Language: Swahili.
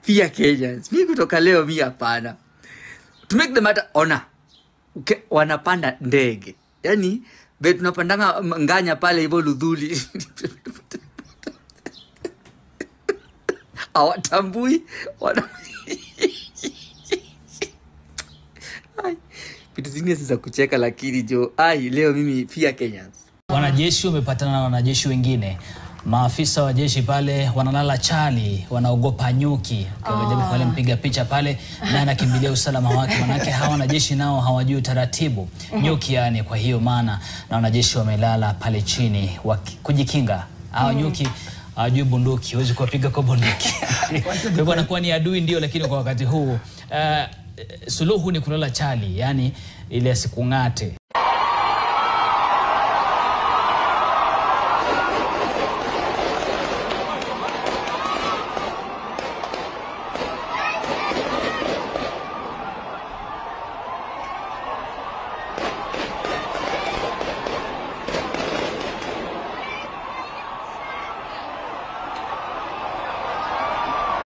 fear Kenyans. Mimi kutoka leo mimi hapana. To make the matter honor. Okay, wanapanda ndege. Yaani tunapandanga nganya pale hivyo Ludhuli. Hawatambui vitu zingine za kucheka, lakini jo leo mimi fear Kenyans. Wanajeshi wamepatana na wanajeshi wengine. Maafisa wa jeshi pale wanalala chali, wanaogopa nyuki. Kwa pale mpiga picha pale na anakimbilia usalama wake, manake hawa wanajeshi nao hawajui utaratibu. Nyuki yani, kwa hiyo maana na wanajeshi wamelala pale chini kujikinga. Hawa nyuki hawajui bunduki, huwezi kuwapiga kwa bunduki. Kwa hivyo wanakuwa ni adui ndio, lakini kwa wakati huu suluhu ni kulala chali, yani ile asikungate.